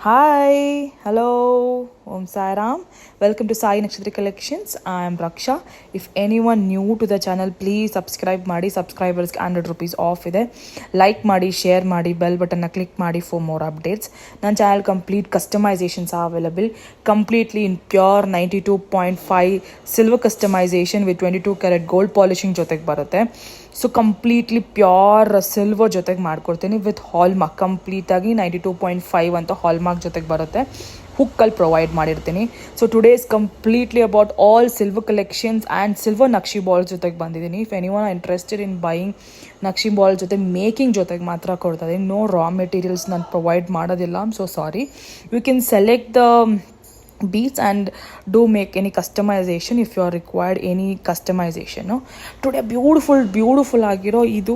Hi, hello, Om Sai Ram. Welcome to Sai Nakshatra Collections. I am Raksha. If anyone new to the channel, please subscribe ಮಾಡಿ. Subscribers ಗೆ 100 rupees off ಇದೆ. Like ಮಾಡಿ, share ಮಾಡಿ, bell button click ಮಾಡಿ for more updates. ನನ್ನ channel complete customizations are available. Completely in pure 92.5 silver customization with 22 karat gold polishing ಜೊತೆಗೆ ಬರುತ್ತೆ. So completely pure silver ಜೊತೆಗೆ ಮಾಡ್ಕೊಡ್ತೀನಿ ವಿತ್ ಹಾಲ್ಮಾರ್ಕ್. ಕಂಪ್ಲೀಟಾಗಿ 92.5 ಅಂತ ಹಾಲ್ಮಾರ್ಕ್ ಜೊತೆಗೆ ಬರುತ್ತೆ. ಹುಕ್ಕಲ್ಲಿ ಪ್ರೊವೈಡ್ ಮಾಡಿರ್ತೀನಿ. So today is completely about all silver collections and silver nakshi balls ಜೊತೆಗೆ ಬಂದಿದ್ದೀನಿ. If anyone interested in buying nakshi ball ಜೊತೆ ಮೇಕಿಂಗ್ ಜೊತೆಗೆ ಮಾತ್ರ ಕೊಡ್ತಾ ಇದ್ದೀನಿ. ನೋ ರಾ ಮೆಟೀರಿಯಲ್ಸ್ ನಾನು ಪ್ರೊವೈಡ್ ಮಾಡೋದಿಲ್ಲ. I am so sorry. You can select the beads and do make any customization if you are required any customization. Today beautiful agiro idu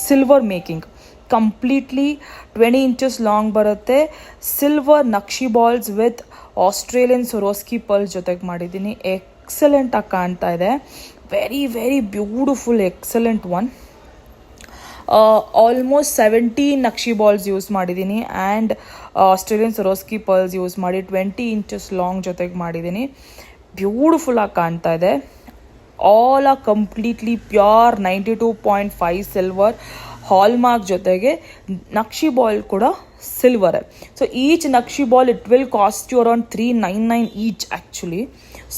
silver making completely 20 inches long barutte. Silver nakshi balls with Australian Swarovski pearls jotege madidini. Excellent ಆಗಿ ಕಾಣ್ತಾ ಇದೆ. very beautiful, excellent one. Almost 17 nakshi balls use ಮಾಡಿದ್ದೀನಿ and Australian Swarovski pearls use ಮಾಡಿ 20 inches long ಜೊತೆಗೆ ಮಾಡಿದ್ದೀನಿ. ಬ್ಯೂಟಿಫುಲ್ಲಾಗಿ ಕಾಣ್ತಾ ಇದೆ. All are completely pure 92.5 silver hallmark ಜೊತೆಗೆ ನಕ್ಷಿ ಬಾಲ್ ಕೂಡ ಸಿಲ್ವರೇ. So each nakshi ball it will cost you around 399 each actually.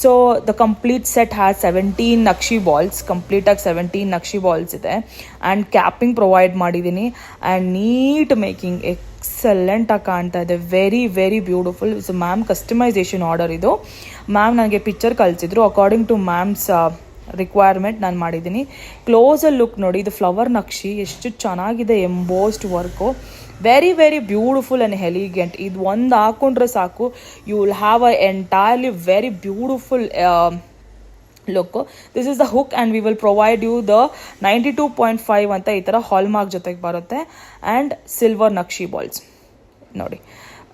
So the complete set has 17 nakshi balls. ಕಂಪ್ಲೀಟಾಗಿ 17 ನಕ್ಷಿ ಬಾಲ್ಸ್ ಇದೆ ಆ್ಯಂಡ್ ಕ್ಯಾಪಿಂಗ್ ಪ್ರೊವೈಡ್ ಮಾಡಿದ್ದೀನಿ ಆ್ಯಂಡ್ ನೀಟ್ ಮೇಕಿಂಗ್ ಎಕ್ಸಲೆಂಟಾಗಿ ಕಾಣ್ತಾ ಇದೆ. Very beautiful. So ma'am customisation order ಇದು. ಮ್ಯಾಮ್ ನನಗೆ ಪಿಕ್ಚರ್ ಕಳಿಸಿದ್ರು. According to ma'am's requirement ನಾನು ಮಾಡಿದ್ದೀನಿ. ಕ್ಲೋಸಲ್ಲಿ ಲುಕ್ ನೋಡಿ. ಇದು ಫ್ಲವರ್ ನಕ್ಷಿ ಎಷ್ಟು ಚೆನ್ನಾಗಿದೆ. Embossed work. Very beautiful and elegant. ಇದು ಒಂದು ಹಾಕೊಂಡ್ರೆ ಸಾಕು, you will have a entirely very beautiful look. This is the hook and we will provide you the 92.5 ಅಂತ ಈ ಥರ ಹಾಲ್ಮಾರ್ಕ್ ಜೊತೆಗೆ ಬರುತ್ತೆ ಆ್ಯಂಡ್ ಸಿಲ್ವರ್ ನಕ್ಷಿ ಬಾಲ್ಸ್ ನೋಡಿ.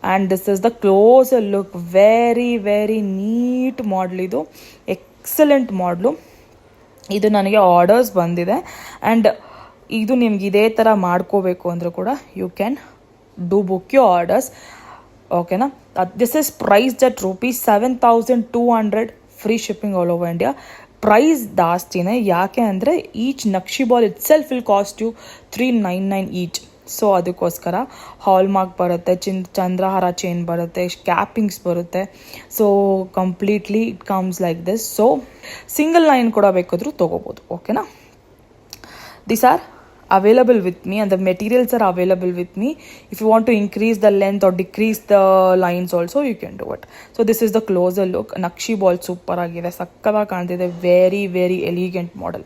And this is the closer look. Very neat model ಇದು. Excellent ಮಾಡಲು. ಇದು ನನಗೆ ಆರ್ಡರ್ಸ್ ಬಂದಿದೆ ಆ್ಯಂಡ್ ಇದು ನಿಮ್ಗೆ ಇದೇ ಥರ ಮಾಡ್ಕೋಬೇಕು ಅಂದರೂ ಕೂಡ you can do book you orders. ಓಕೆನಾ. This is priced at ₹7,200 free shipping all over India. Price ಜಾಸ್ತಿನೇ. ಯಾಕೆ ಅಂದರೆ each nakshi ball itself will cost you 399 each. So ಅದಕ್ಕೋಸ್ಕರ ಹಾಲ್ಮಾರ್ಕ್ ಬರುತ್ತೆ, ಚಂದ್ರಹಾರ ಚೈನ್ ಬರುತ್ತೆ, ಕ್ಯಾಪಿಂಗ್ಸ್ ಬರುತ್ತೆ. So completely it comes like this. So single line ಕೂಡ ಬೇಕಾದರೂ ತೊಗೋಬೋದು. ಓಕೆನಾ. These are available with me and the materials are available with me. If you want to increase the length or decrease the lines also you can do it. So this is the closer look. Nakshi ball super agide, sakkadaಗಿ ಕಾಣ್ತಿದೆ. Very elegant model.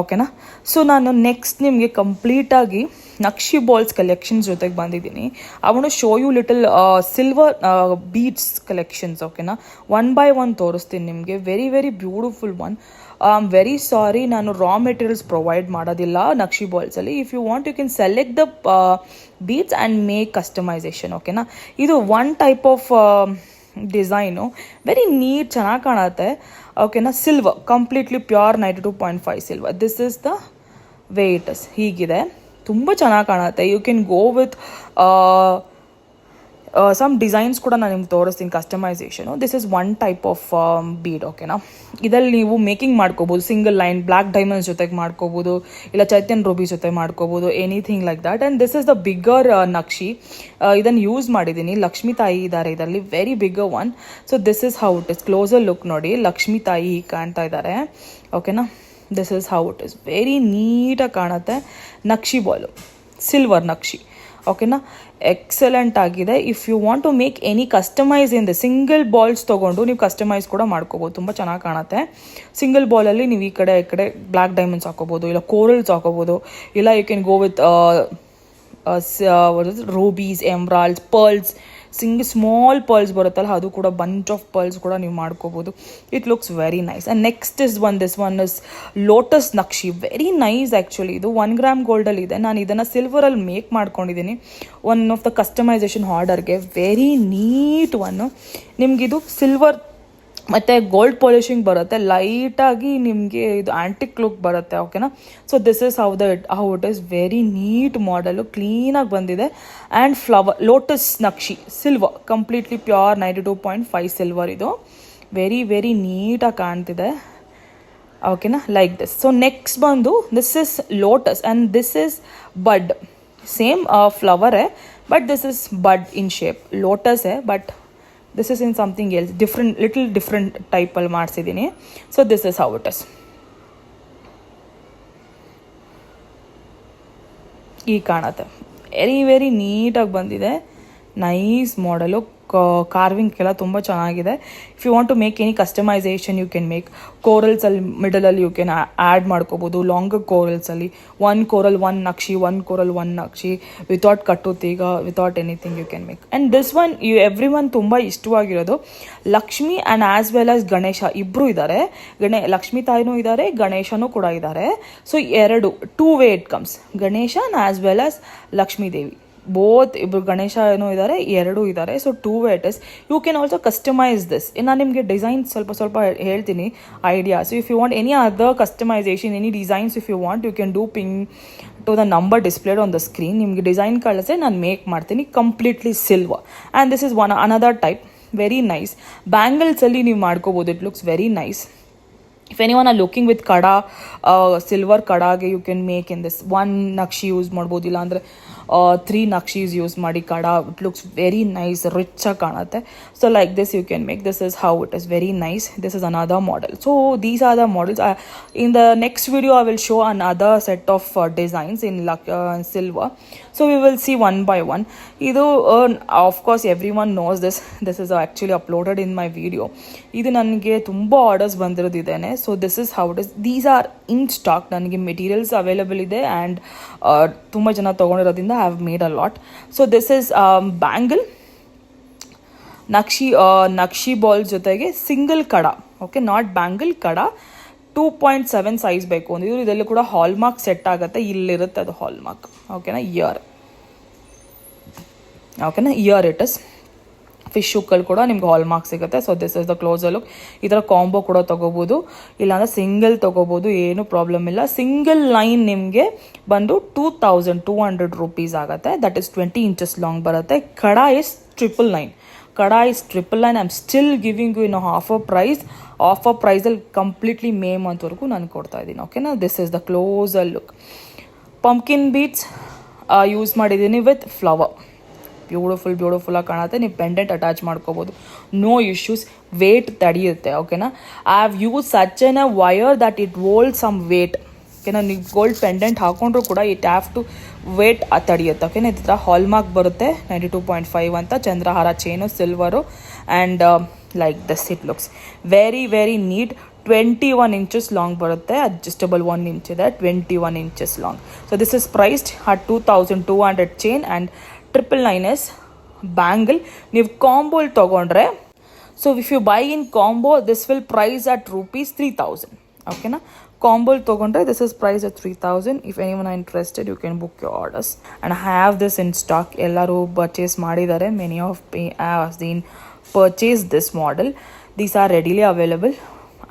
ಓಕೆನಾ. ಸೊ ನಾನು next ನಿಮಗೆ ಕಂಪ್ಲೀಟಾಗಿ nakshi balls collections ಜೊತೆಗೆ ಬಂದಿದ್ದೀನಿ. I want to show you little silver beads collections. ಓಕೆನಾ. ಒನ್ ಬೈ ಒನ್ ತೋರಿಸ್ತೀನಿ ನಿಮಗೆ. Very beautiful one. I am very sorry, ನಾನು ರಾ ಮೆಟೀರಿಯಲ್ಸ್ ಪ್ರೊವೈಡ್ ಮಾಡೋದಿಲ್ಲ ನಕ್ಷಿ ಬಾಲ್ಸಲ್ಲಿ. If you want you can select the beads and make customisation. ಓಕೆನಾ. ಇದು one type of design. Very neat, ಚೆನ್ನಾಗಿ ಕಾಣುತ್ತೆ. ಓಕೆನಾ. Silver completely pure 92.5 silver. This is the way it is. ಹೀಗಿದೆ. ತುಂಬ ಚೆನ್ನಾಗಿ ಕಾಣುತ್ತೆ. You can go with some designs ಕೂಡ ನಾನು ನಿಮ್ಗೆ ತೋರಿಸ್ತೀನಿ customisation. This is one type of bead. ಓಕೆನಾ. ಇದರಲ್ಲಿ ನೀವು ಮೇಕಿಂಗ್ ಮಾಡ್ಕೋಬೋದು. ಸಿಂಗಲ್ ಲೈನ್ ಬ್ಲ್ಯಾಕ್ ಡೈಮಂಡ್ಸ್ ಜೊತೆಗೆ ಮಾಡ್ಕೋಬೋದು, ಇಲ್ಲ ಚೈತನ್ಯ ರೂಬಿ ಜೊತೆ ಮಾಡ್ಕೋಬೋದು, anything like that. And this is the bigger nakshi. ಇದನ್ನು ಯೂಸ್ ಮಾಡಿದ್ದೀನಿ. ಲಕ್ಷ್ಮೀ ತಾಯಿ ಇದ್ದಾರೆ ಇದರಲ್ಲಿ. Very bigger one. So this is how it is. Closer look ನೋಡಿ. ಲಕ್ಷ್ಮೀ ತಾಯಿ ಹೀಗೆ ಕಾಣ್ತಾ ಇದ್ದಾರೆ. ಓಕೆನಾ. This is how it is. Very ನೀಟಾಗಿ ಕಾಣುತ್ತೆ. Nakshi ball silver nakshi. ಓಕೆನಾ. ಎಕ್ಸಲೆಂಟ್ ಆಗಿದೆ. If you want to make any customise in the single balls ತೊಗೊಂಡು ನೀವು ಕಸ್ಟಮೈಸ್ ಕೂಡ ಮಾಡ್ಕೋಬೋದು. ತುಂಬ ಚೆನ್ನಾಗಿ ಕಾಣುತ್ತೆ. ಸಿಂಗಲ್ ಬಾಲಲ್ಲಿ ನೀವು ಈ ಕಡೆ ಬ್ಲ್ಯಾಕ್ ಡೈಮಂಡ್ಸ್ ಹಾಕೋಬೋದು, ಇಲ್ಲ ಕೋರಲ್ಸ್ ಹಾಕೋಬೋದು, ಇಲ್ಲ you can go with rubies, emeralds, pearls, small pearls ಬರುತ್ತಲ್ಲ ಅದು ಕೂಡ, ಬಂಚ್ ಆಫ್ ಪರ್ಲ್ಸ್ ಕೂಡ ನೀವು ಮಾಡ್ಕೋಬೋದು. It looks very nice. And next is this one is lotus nakshi. Very nice actually. ಇದು 1 ಗ್ರಾಮ್ ಗೋಲ್ಡಲ್ಲಿ ಇದೆ. ನಾನು ಇದನ್ನು ಸಿಲ್ವರಲ್ಲಿ ಮೇಕ್ ಮಾಡ್ಕೊಂಡಿದ್ದೀನಿ ಒನ್ ಆಫ್ ದ ಕಸ್ಟಮೈಸೇಷನ್ ಆರ್ಡರ್ಗೆ. Very neat one. ನಿಮಗಿದು ಸಿಲ್ವರ್ ಮತ್ತು ಗೋಲ್ಡ್ ಪಾಲಿಶಿಂಗ್ ಬರುತ್ತೆ, ಲೈಟಾಗಿ ನಿಮಗೆ ಇದು ಆ್ಯಂಟಿಕ್ ಲುಕ್ ಬರುತ್ತೆ. ಓಕೆನಾ. So this is how it is. Very neat model, ಕ್ಲೀನಾಗಿ ಬಂದಿದೆ. And flower lotus nakshi silver, completely pure 92.5 silver. ಇದು ವೆರಿ ವೆರಿ ನೀಟಾಗಿ ಕಾಣ್ತಿದೆ. ಓಕೆನಾ, ಲೈಕ್ ದಿಸ್. ಸೊ ನೆಕ್ಸ್ಟ್ ಬಂದು this is lotus and this is bud. Same ಫ್ಲವರೇ, but this is bud in shape. ಲೋಟಸೇ, but this is in something else, different ಟೈಪಲ್ಲಿ ಮಾಡಿಸಿದ್ದೀನಿ. So this is how it is. ಈ ಕಾಣುತ್ತೆ, very very ನೀಟಾಗಿ ಬಂದಿದೆ. Nice ಮಾಡೆಲು, carving ಎಲ್ಲ ತುಂಬ ಚೆನ್ನಾಗಿದೆ. If you want to make any customisation you can make. ಕೋರಲ್ಸಲ್ಲಿ ಮಿಡಲಲ್ಲಿ ಯು ಕ್ಯಾನ್ ಆ್ಯಡ್ ಮಾಡ್ಕೋಬೋದು. ಲಾಂಗ್ ಕೋರಲ್ಸಲ್ಲಿ ಒನ್ ಕೋರಲ್ ಒನ್ ನಕ್ಷಿ, ಒನ್ ಕೋರಲ್ ಒನ್ ನಕ್ಷಿ, ವಿತೌಟ್ ಕಟ್ಟುತ್ತೀಗ, without anything you can make. And this one every one ತುಂಬ ಇಷ್ಟವಾಗಿರೋದು, Lakshmi and as well as Ganesha ಇಬ್ಬರು ಇದ್ದಾರೆ. ಲಕ್ಷ್ಮೀ ತಾಯಿನೂ ಇದ್ದಾರೆ, ಗಣೇಶನೂ ಕೂಡ ಇದ್ದಾರೆ. ಸೊ ಎರಡು, two way it comes, Ganesha as well as Lakshmi Devi. Both ಇಬ್ಬರು ಗಣೇಶ ಏನೋ ಇದ್ದಾರೆ, ಎರಡೂ ಇದ್ದಾರೆ. So two way it is. You can also customise this. ನಾನು ನಿಮಗೆ ಡಿಸೈನ್ ಸ್ವಲ್ಪ ಹೇಳ್ತೀನಿ, ideas. If you want any other customisation, any designs if you want, you can do ping to the number displayed on the screen. ನಿಮಗೆ design ಕಳಿಸಿದ್ರೆ ನಾನು make ಮಾಡ್ತೀನಿ, completely silver. And this is another type, very nice. ಬ್ಯಾಂಗಲ್ಸಲ್ಲಿ ನೀವು ಮಾಡ್ಕೋಬೋದು. It looks very nice. If anyone are looking with kada, silver kadage, you can make in this. One nakshi use ಮಾಡ್ಬೋದು, ಇಲ್ಲ ಅಂದರೆ 3 nakshis use ಮಾಡಿ kada. It looks very nice, rich ಆಗಿ ಕಾಣುತ್ತೆ. So like this you can make. This is how it is, very nice. This is another model. So these are the models. In the next video I will show another set of designs in silver. So we will see one by one. Idu of course everyone knows this. This is actually uploaded in my video. Idu ನನಗೆ ತುಂಬ orders ಬಂದಿರೋದಿದ್ದೇನೆ. So this is how it is. These are in stock. ನನಗೆ materials available ಇದೆ and ತುಂಬ ಜನ ತೊಗೊಂಡಿರೋದ್ರಿಂದ I have made a lot. So this is bangle ನಕ್ಷಿ ball ಜೊತೆಗೆ single kada. Okay, not bangle, kada. 2.7 size ಬೇಕು ಅಂದಿದ್ರು. ಇದರಲ್ಲಿ ಕೂಡ ಹಾಲ್ಮಾರ್ಕ್ ಸೆಟ್ ಆಗುತ್ತೆ, ಇಲ್ಲಿರುತ್ತೆ ಅದು ಹಾಲ್ಮಾರ್ಕ್. ಓಕೆನಾ, ಇಯರ್ ಇಟ್ ಇಸ್. ಫಿಶ್ ಹುಕ್ಕಲ್ಲಿ ಕೂಡ ನಿಮ್ಗೆ ಹಾಲ್ಮಾರ್ಕ್ ಸಿಗುತ್ತೆ. So this is the closer look. ಈ ಥರ ಕಾಂಬೋ ಕೂಡ ತೊಗೋಬೋದು, ಇಲ್ಲಾಂದರೆ ಸಿಂಗಲ್ ತೊಗೋಬೋದು, ಏನು ಪ್ರಾಬ್ಲಮ್ ಇಲ್ಲ. ಸಿಂಗಲ್ ಲೈನ್ ನಿಮಗೆ ಬಂದು 2200 ರೂಪೀಸ್ ಆಗುತ್ತೆ. ದಟ್ ಇಸ್ 20 ಇಂಚಸ್ ಲಾಂಗ್ ಬರುತ್ತೆ. ಕಡ is 999. Kada is 999. I am still giving you in offer price. Offer ಪ್ರೈಸಲ್ಲಿ ಕಂಪ್ಲೀಟ್ಲಿ ಮೇ ಮಂತ್ವರೆಗೂ ನಾನು ಕೊಡ್ತಾ ಇದ್ದೀನಿ. ಓಕೆನಾ, this is the closer look. Pumpkin beads use ಮಾಡಿದ್ದೀನಿ ವಿತ್ ಫ್ಲವರ್. ಬ್ಯೂಟಿಫುಲ್ಲಾಗಿ ಕಾಣುತ್ತೆ. ನೀವು ಪೆಂಡೆಂಟ್ ಅಟ್ಯಾಚ್ ಮಾಡ್ಕೋಬೋದು, ನೋ ಇಶ್ಯೂಸ್. ವೇಟ್ ತಡೆಯುತ್ತೆ. ಓಕೆನಾ, I have use such an a wire that it hold some weight. ಓಕೆನಾ, ನೀವು ಗೋಲ್ಡ್ ಪೆಂಡೆಂಟ್ ಹಾಕೊಂಡ್ರು ಕೂಡ ಇಟ್ ಹ್ಯಾವ್ ಟು ವೇಟ್ ತಡೆಯುತ್ತೆ. ಓಕೆನಾ, ಈ ಥರ ಹಾಲ್ಮಾರ್ಕ್ ಬರುತ್ತೆ 92.5 ಅಂತ. ಚಂದ್ರಹಾರ chain silver and like this it looks very very neat. 21 inches long ಬರುತ್ತೆ. ಅಡ್ಜಸ್ಟಬಲ್ 1 ಇಂಚ್ ಇದೆ, 21 inches long. So this is priced at 2200 chain and 999 is bangle. ನೀವು ಕಾಂಬೋಲ್ ತೊಗೊಂಡ್ರೆ, so if you buy in combo this will price at rupees 3000. ಓಕೆನಾ, ಕಾಂಬೋಲ್ ತೊಗೊಂಡ್ರೆ this is price at 3000. If anyone are interested you can book your orders and have this in stock. ಎಲ್ಲರೂ purchase ಮಾಡಿದ್ದಾರೆ. Many of have seen purchase this model. These are readily available.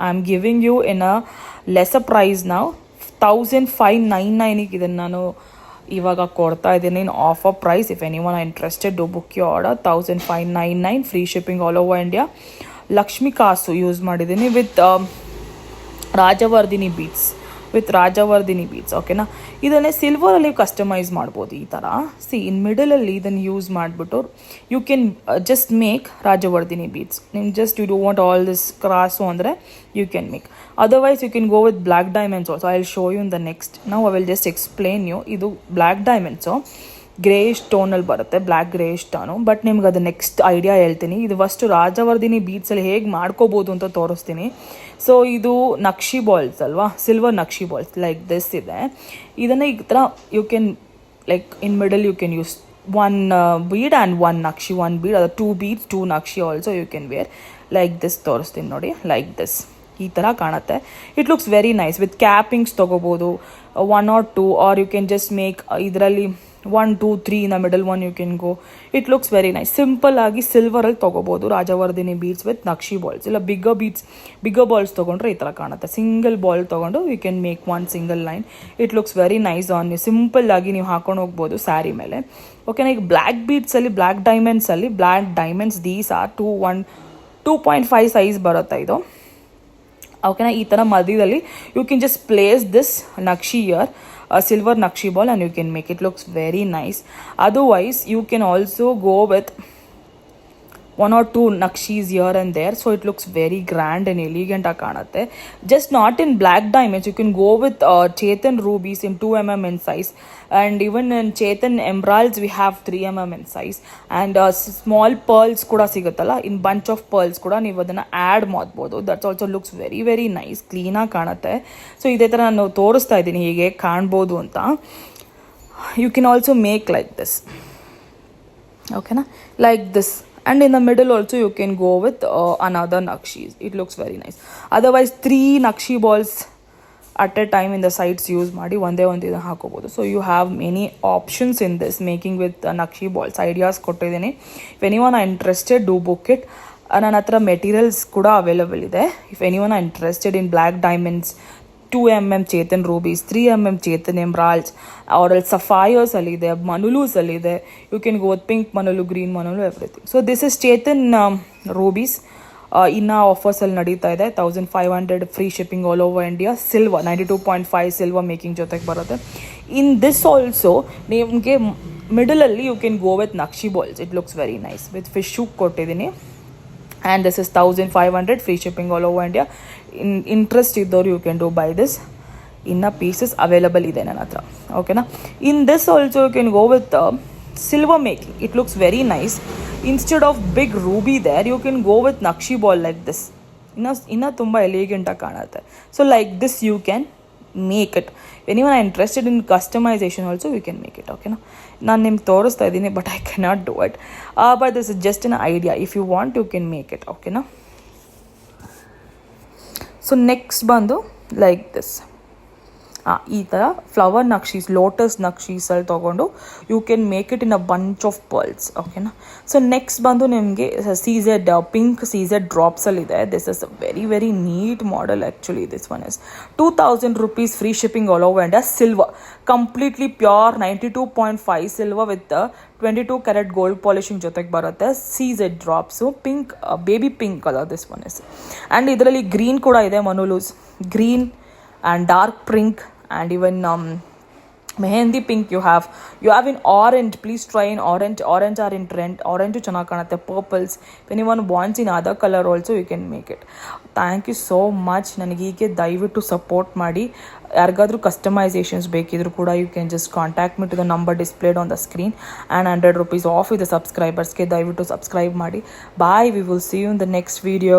I am giving you in a lesser price ನಾವು. 1599 ಇದನ್ನು ನಾನು ಇವಾಗ ಕೊಡ್ತಾ ಇದ್ದೀನಿ in offer price. If anyone are interested do book your order. 1599, free shipping all over India. Lakshmi ಕಾಸು use ಮಾಡಿದ್ದೀನಿ with ರಾಜವರ್ಧಿನಿ beads. ಓಕೆನಾ, ಇದನ್ನೇ ಸಿಲ್ವರಲ್ಲಿ ಕಸ್ಟಮೈಸ್ ಮಾಡ್ಬೋದು ಈ ಥರ. ಇನ್ ಮಿಡಲಲ್ಲಿ ಇದನ್ನು ಯೂಸ್ ಮಾಡಿಬಿಟ್ಟು ಯು ಕ್ಯಾನ್ ಜಸ್ಟ್ ಮೇಕ್ ರಾಜವರ್ಧಿನಿ ಬೀಡ್ಸ್. ನಿಮ್ಗೆ just you do want all this cross ಅಂದರೆ you can make. Otherwise you can go with black diamonds also. I will show you in the next. ನಾವು I will just explain you. ಇದು black diamonds greyish ಟೋನಲ್ಲಿ ಬರುತ್ತೆ, black greyish tone. But ನಿಮ್ಗೆ ಅದು next idea ಹೇಳ್ತೀನಿ. ಇದು first ರಾಜವರ್ಧಿನಿ ಬೀಡ್ಸಲ್ಲಿ ಹೇಗೆ ಮಾಡ್ಕೋಬೋದು ಅಂತ ತೋರಿಸ್ತೀನಿ. ಸೊ ಇದು ನಕ್ಷಿ ಬಾಲ್ಸ್ ಅಲ್ವಾ, silver nakshi balls like this ಇದೆ. ಇದನ್ನು ಈ ಥರ you can like in middle you can use 1 bead and 1 nakshi, 1 bead or 2 beads, 2 nakshi also you can wear like this. ತೋರಿಸ್ತೀನಿ ನೋಡಿ, ಲೈಕ್ ದಿಸ್. ಈ ಥರ ಕಾಣುತ್ತೆ. It looks very nice. With cappings ತೊಗೋಬೋದು 1 or 2, or you can just make ಇದರಲ್ಲಿ 1 2 3 in the middle one you can go. It looks very nice. Simple ಆಗಿ silver ಅಲ್ಲಿ ತಗೋಬಹುದು Rajavardhini beads with nakshi balls. ಇಲ್ಲ ಬಿಗ್ಗರ್ ಬಾಲ್ಸ್ ತಗೊಂಡ್ರೆ ಈ ತರ ಕಾಣುತ್ತೆ. ಸಿಂಗಲ್ ಬಾಲ್ ತಗೊಂಡು you can make one single line. It looks very nice on you. Simple ಆಗಿ ನೀವು ಹಾಕೊಂಡು ಹೋಗ್ಬೋದು ಸ್ಯಾರಿ ಮೇಲೆ. ಓಕೆನಾ. ಈಗ ಬ್ಲ್ಯಾಕ್ ಬೀಡ್ಸ್ ಅಲ್ಲಿ black diamonds these are 2.5 size ಬರುತ್ತೆ ಇದು. ಓಕೆನಾ. ಈ ಥರ ಮಧ್ಯದಲ್ಲಿ you can just place this nakshi ear, silver nakshi ball, and you can make it looks very nice. Otherwise you can also go with 1 or 2 nakshis here and there, so it looks very grand and elegant kanutte. Just not in black diamonds, you can go with Chetan rubies in 2 mm in size, and even in Chetan emeralds we have 3 mm in size, and small pearls kuda siguttalla, in bunch of pearls kuda ನೀವು ಅದನ್ನ add ಮಾಡಬಹುದು. That's also looks very very nice. Clean ಆಗಿ ಕಾಣುತ್ತೆ. So ಇದೇ ತರ ನಾನು ತೋರಿಸ್ತಾ ಇದ್ದೀನಿ ಹೀಗೆ ಕಾಣ್ಬೋದು ಅಂತ. You can also make like this. ಓಕೆನಾ, like this. And in the middle also you can go with another nakshis. It looks very nice. Otherwise 3 nakshi balls at a time in the sides use ಮಾಡಿ ಒಂದೇ ಹಾಕೋಬಹುದು. So you have many options in this making with nakshi balls. Ideas ಕೊಟ್ಟಿದ್ದೀನಿ. If anyone are interested, do book it. ನನ್ನ ಹತ್ರ materials ಕೂಡ available ಇದೆ. If anyone are interested in black diamonds, 2 mm Chetan rubies, 3 mm Chetan emeralds, or else sapphires alide, manulus alide. You can go with pink manulu, green manulu, everything. So this is Chetan rubies. Inna offers ಅಲ್ಲಿ ನಡೀತಾ ಇದೆ. 1500 free shipping all over India. Silver 92.5 silver making ಜೊತೆಗೆ ಬರುತ್ತೆ. In this also ನಿಮಗೆ middle ಅಲ್ಲಿ you can go with nakshi balls. It looks very nice with fish hook ಕೊಟ್ಟಿದ್ದೀನಿ. And this is 1500 free shipping all over India. Interest iddor you can do buy this. Inna pieces available ide ನನ್ನ ಹತ್ರ. ಓಕೆನಾ. In this also you can go with silver making. It looks very nice. Instead of big ruby there, you can go with nakshi ball like this. Inna ತುಂಬಾ elegant ಆಗಿ ಕಾಣುತ್ತೆ. So like this you can make it. If anyone are interested in customization also, you can make it. ಓಕೆನಾ. ನಾನು ನಿಮ್ಗೆ ತೋರಿಸ್ತಾ ಇದ್ದೀನಿ, but I cannot do it. But this is just an idea. If you want you can make it. ಓಕೆನಾ. So next ಬಂದು like this. ಈ ಥರ flower ನಕ್ಷೀಸ್, ಲೋಟಸ್ ನಕ್ಷೀಸಲ್ಲಿ ತೊಗೊಂಡು you can make it in a bunch of pearls. ಓಕೆನಾ. So next ಬಂದು ನಿಮಗೆ ಸೀಝೆಡ್ ಪಿಂಕ್ ಸೀಝೆಡ್ ಡ್ರಾಪ್ಸಲ್ಲಿದೆ. This is a very very neat model actually. This one is 2000 rupees free shipping all over India. Silver, completely pure 92.5 silver with 22 carat gold polishing ಜೊತೆಗೆ ಬರುತ್ತೆ. CZ drops, pink, baby pink colour this one is. And ಇದರಲ್ಲಿ green ಕೂಡ ಇದೆ, ಮನುಲೂಸ್ green and dark pink, and even mehendi pink you have in orange. Please try in orange are in trend. Orange ಚೆನ್ನಾಗಿ ಕಾಣುತ್ತೆ. purples. If anyone wants in other color also you can make it. Thank you so much. ನನಗೆ ಹೀಗೆ ದಯವಿಟ್ಟು support ಮಾಡಿ. ಯಾರಿಗಾದ್ರೂ customisations ಬೇಕಿದ್ರು ಕೂಡ you can just contact me to the number displayed on the screen, and 100 rupees off with the subscribersಗೆ ದಯವಿಟ್ಟು subscribe ಮಾಡಿ. Bye. We will see you in the next video.